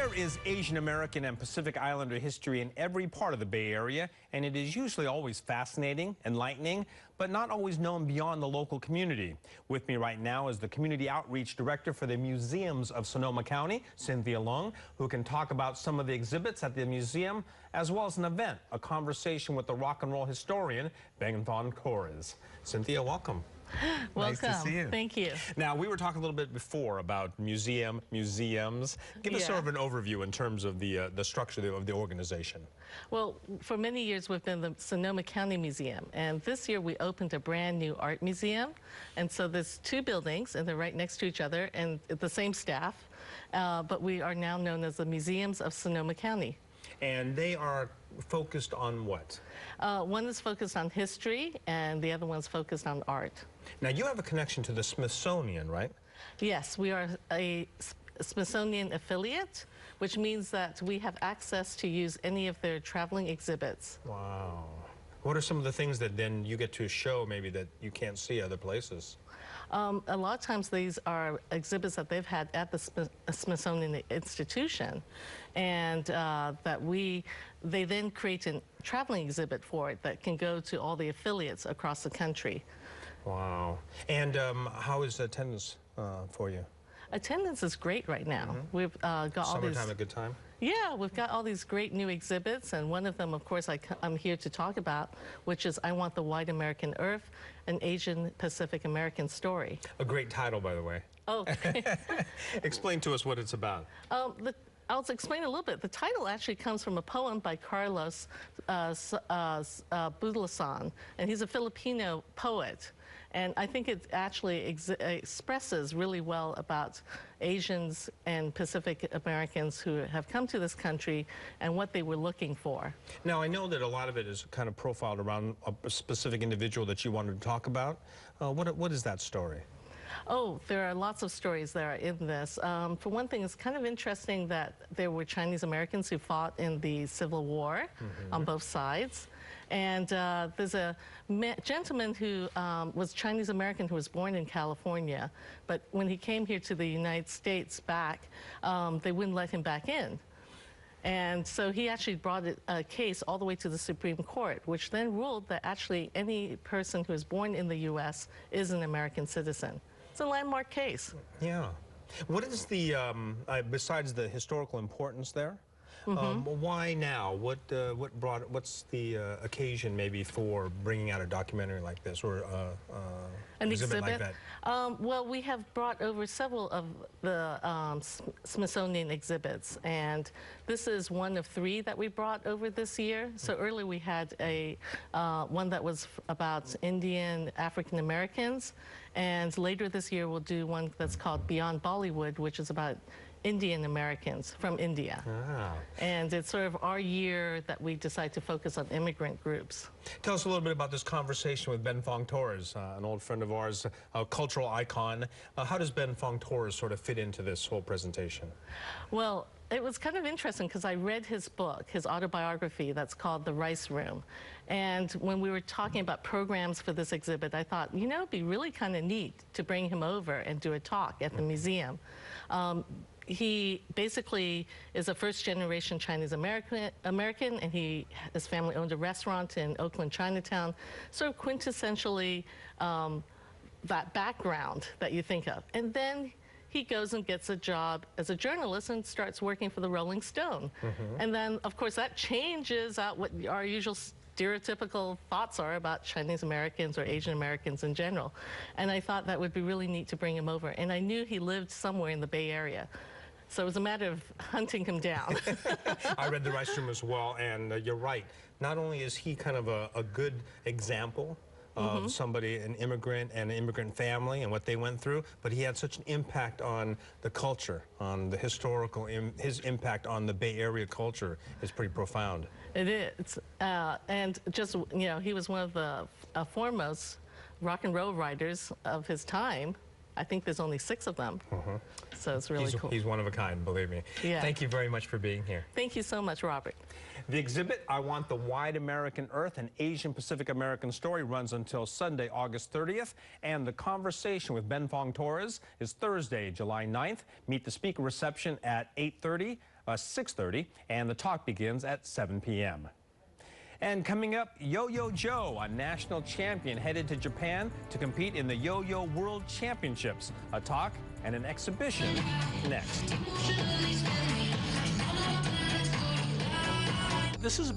There is Asian American and Pacific Islander history in every part of the Bay Area, and it is usually always fascinating, enlightening, but not always known beyond the local community. With me right now is the Community Outreach Director for the Museums of Sonoma County, Cynthia Leung, who can talk about some of the exhibits at the museum, as well as an event, a conversation with the rock and roll historian, Ben Torres. Cynthia, welcome. Welcome. Nice to see you. Thank you. Now, we were talking a little bit before about museums. Give us sort of an overview in terms of the structure of the organization. Well, for many years, we've been the Sonoma County Museum, and this year we opened a brand new art museum. And so there's two buildings, and they're right next to each other, and the same staff, but we are now known as the Museums of Sonoma County. And they are focused on what? One is focused on history, and the other one's focused on art. Now, you have a connection to the Smithsonian, right? Yes, we are a Smithsonian affiliate, which means that we have access to use any of their traveling exhibits. Wow. What are some of the things that then you get to show maybe that you can't see other places? A lot of times these are exhibits that they've had at the Smithsonian Institution, and they then create a traveling exhibit for it that can go to all the affiliates across the country. Wow. And how is attendance for you? Attendance is great right now. We've got all these... Summertime a good time? Yeah, we've got all these great new exhibits, and one of them, of course, I'm here to talk about, which is I Want the White American Earth, an Asian Pacific American Story. A great title, by the way. Oh. Explain to us what it's about. I'll explain a little bit. The title actually comes from a poem by Carlos Bulosan, and he's a Filipino poet. And I think it actually expresses really well about Asians and Pacific Americans who have come to this country and what they were looking for. Now, I know that a lot of it is kind of profiled around a specific individual that you wanted to talk about. What is that story? Oh, there are lots of stories that are in this. For one thing, it's kind of interesting that there were Chinese Americans who fought in the Civil War on both sides. And there's a gentleman who was Chinese American who was born in California, but when he came here to the United States back, they wouldn't let him back in. And so he actually brought a case all the way to the Supreme Court, which then ruled that actually any person who is born in the U.S. is an American citizen. It's a landmark case. Yeah. What is the, besides the historical importance there, why now? What's the occasion maybe for bringing out a documentary like this or an exhibit like that? Well, we have brought over several of the Smithsonian exhibits, and this is one of 3 that we brought over this year. So earlier we had one that was about Indian African Americans, and later this year we'll do one that's called Beyond Bollywood, which is about Indian Americans from India. Ah. And it's sort of our year that we decide to focus on immigrant groups. Tell us a little bit about this conversation with Ben Torres, an old friend of ours, a cultural icon. How does Ben Torres sort of fit into this whole presentation? Well, it was kind of interesting because I read his book, his autobiography, that's called The Rice Room. And when we were talking about programs for this exhibit, I thought, you know, it'd be really kind of neat to bring him over and do a talk at the museum. He basically is a first-generation Chinese American, and his family owned a restaurant in Oakland, Chinatown, sort of quintessentially that background that you think of. And then he goes and gets a job as a journalist and starts working for the Rolling Stone. And then, of course, that changes out what our usual stereotypical thoughts are about Chinese Americans or Asian Americans in general. And I thought that would be really neat to bring him over. And I knew he lived somewhere in the Bay Area. So it was a matter of hunting him down. I read The Rice Room as well, and you're right. Not only is he kind of a good example of somebody, an immigrant and an immigrant family and what they went through, but he had such an impact on the culture, on the historical, his impact on the Bay Area culture is pretty profound. It is. And just, you know, he was one of the foremost rock and roll writers of his time. I think there's only 6 of them. So it's really cool. He's one of a kind, believe me. Yeah. Thank you very much for being here. Thank you so much, Robert. The exhibit, I Want the Wide American Earth, an Asian Pacific American story, runs until Sunday, August 30th. And the conversation with Ben Fong Torres is Thursday, July 9th. Meet the speaker reception at 6:30, and the talk begins at 7 p.m. And coming up, Yo-Yo Joe, a national champion, headed to Japan to compete in the Yo-Yo World Championships. A talk and an exhibition next. This is